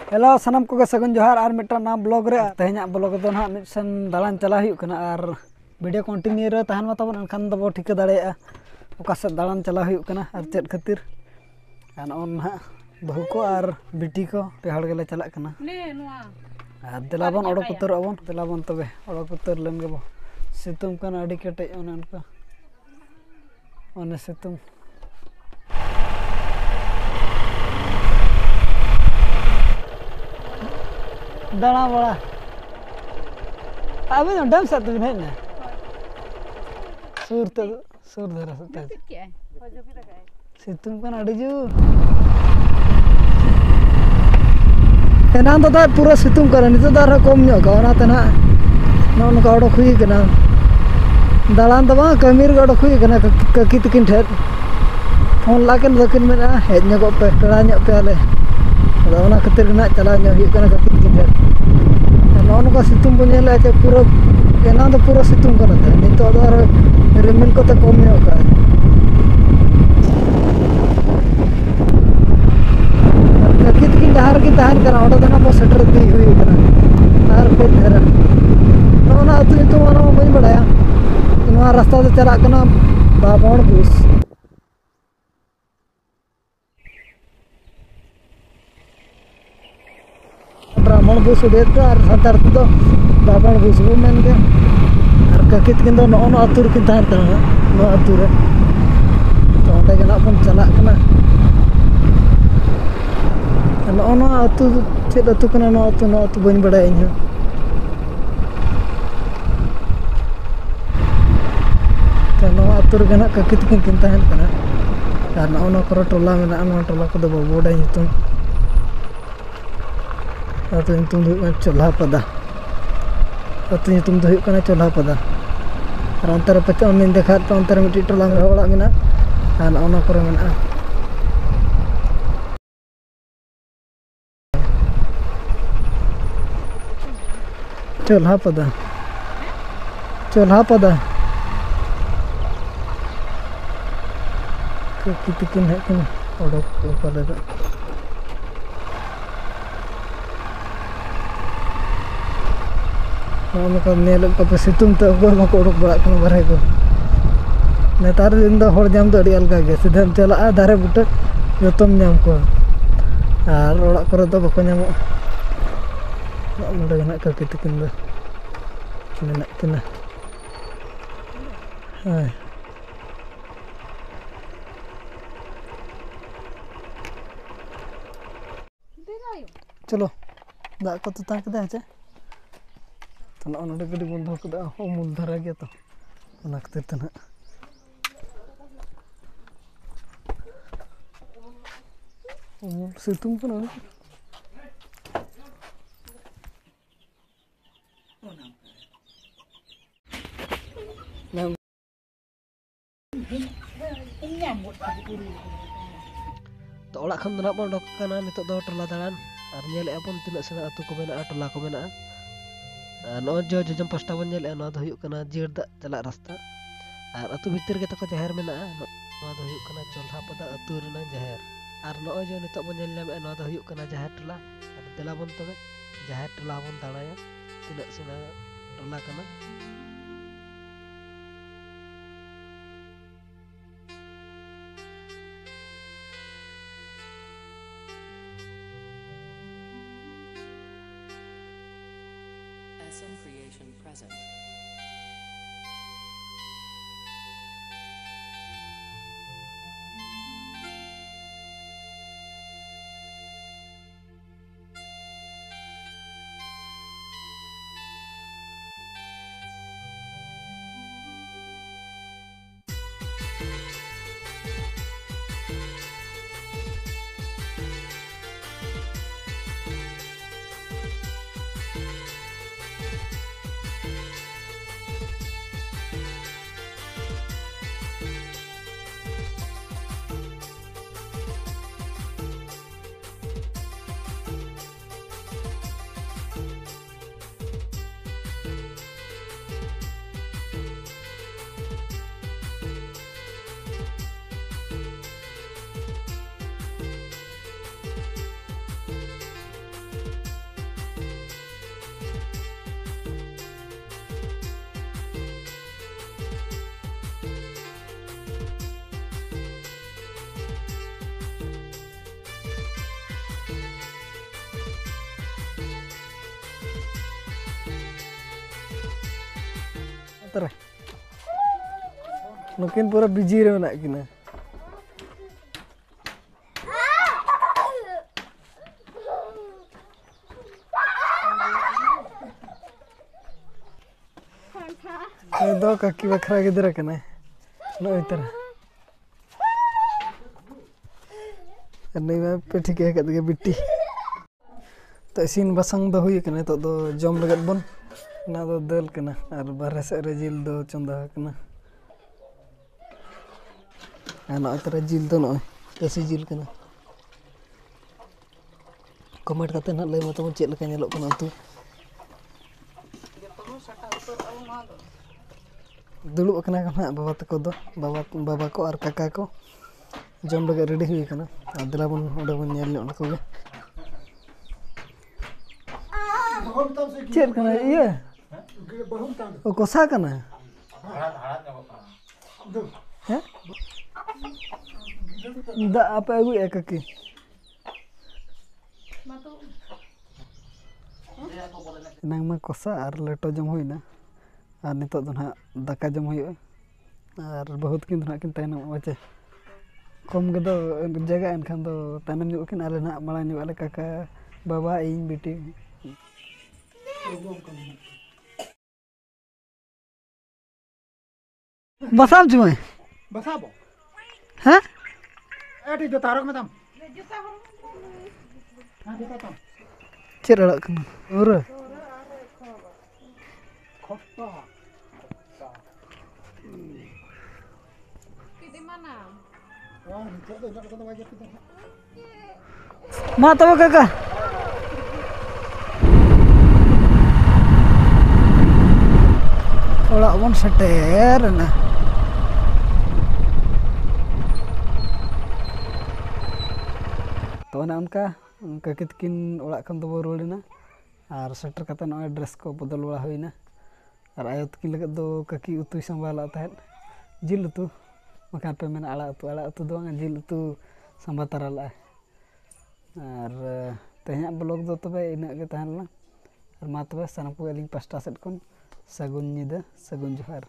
Hello सानम को सगुन जोहार और मिट्टा नाम ब्लॉग रे तेहना ब्लॉग दो ना मिशन दालान चला हुई कना और वीडियो कंटिन्यू रे तहन मत एनखान दबो ठिका दाड़ेया ओका से दालान चला हुई कना और चेद खातिर और नॉन ना बहु को और बिटी को पे हड़ गेले चला कना और दिलाबन ओडक उतर अबन दिलाबन तबे ओडक उतर लेन गेबो सितुम कना अडी केटे ओने अनका ओने सितुम दाना बड़ा अभी तो डम साथ भी नहीं ना सूर धरा सकता है सितुम का नाड़ी जो एना तो दा पूरा सितुम करे नितो दार कम ᱧᱚᱜ का ओना तना नौन का ओडक हुई कना दालान तो बा कमीर का ओडक हुई कना ककी तकिन ठेर फोन लाकेन दकिन मेना हेज ᱧᱚᱜ पे पेड़ा ᱧᱚᱜ पे आले अदा ओना खातिर ना चला ᱧᱚᱜ हुई कना ककी तकिन ठेर नौन का सितुम बन चे पूरा एना तो पूरा सितुम करना था नितो दार रिमिल को तो कम ᱧᱚᱜ का ककी तकिन डहार की तहन कना ओडा दना बो सेटर दी हुई कना आर पे धरा नौना अतु तो मानो बन बड़ाया नवा रास्ता से चला कना बाबण बुस ब्राह्मण बुस उदेत और संतार तो बाबण बुस वो मेन के और ककी तकिन दो नौन अतुर की तहन कना नो अतुर तो ओंडे गना बन चला कना नौन अतु चेद अतु कना नो अतु बन बड़ाया इन आतुर गना ककी तकिन किन तहन कना और नौन को टोला मेना नो टोला को दो बोडा हितुम अतु हितुम दो चोल्हा पदा अतु हितुम दो कना चोल्हा पदा और अंतर पचा उन देखा तो अंतर मिट्टी टोला में ओड़ा मेना और नौन को मेना चोल्हा पदा ककी तकिन है कना ओडक पाले दा नौका नेल को सितुम तो बाको ओडक बड़ा कना बारे को नेतार दिन दो हर जाम तो अड़ी अलगा गे सीधेम चला दारे बुटे जतम नाम को और ओड़ा करे तो बाको नामो नोडे गना ककी तकिन दो मेना किना हाय चलो दाग को तो ताक दे है तो ना नोडे गडी बंद हो कदा मूल धरा गया तो ओना खातिर तना सितुम को ना तो ओड़ा खन दना बन डक कना नितो दो टोला दालान और नेल अपन तिना सेना अतु को मेना टोला को मेना नो जो जजम पास्टा बन नेल नो दो हुयु कना जीर दा चला रास्ता और अतु भीतर के तको जहर मेना नो दो हुयु कना चोल्हा पदा अतु रेना जहर और नो जो नितो बन नेल नाम नो दो हुयु कना जहर टोला और देला बन तबे जहर टोला बन दाड़ाया तिना सेना टोला कना Creation present. ᱛᱟᱨᱟ ᱱᱩᱠᱤᱱ ᱯᱩᱨᱟᱹ ᱵᱤᱡᱤ ᱨᱮ ᱢᱮᱱᱟᱜ ᱠᱤᱱᱟ दो काकी बखरा गिद्रा कना नोय तरा नहीं मैं पे ठीक है कद बिट्टी तो इसिन बसंग दो हुई कना तो दो जम लगत बन ना दो दल कना और बाहर से रे जिल दो चंदा कना ना तरा जिल दो नोय कैसी जिल कना कमेंट करते ना ले मत चेक लका नेलो कना तू दुड़ुब कना ना बाबा तको दो बाबा को और काका को जम लगे रेडी हुई कना दिला बन ओडे बन नेल नो को चेक कना ये ओ कोसा कना हैं दा आप अगु एककी नंग में कोसा और लेटो जम हुईना और नितो दो ना दाका जम हुई और बहुत किन दो ना किन तायनम वचे कम गदो जगह एनखान दो तायनम जो किन आले ना माला जो आले काका बाबा इन बेटी बसाम जुए बसाबो हैं एटी जो तारक में तम हां देखा तम चेरड़ा कना और खोपा किती mana हां चलो इधर तो वाजे किधर मा तब काका थोड़ा वन सटेर ना तो उनका काकी तकिन ओड़ा खन दो रुवाड़ना और सेटर कते नय ड्रेस को बदल बड़ा हुईना और आयो तकिन लगे दो काकी उतु संभाला तहन जिल उतु मकान पे मेना आड़ा उतु दो जिल उतु संभा ताराला और तेहना ब्लॉग दो तबे इना गे तहनला और मा तबे सानम को एलिंग पास्टा सेट कोन सगुन निदा सगुन जोहार।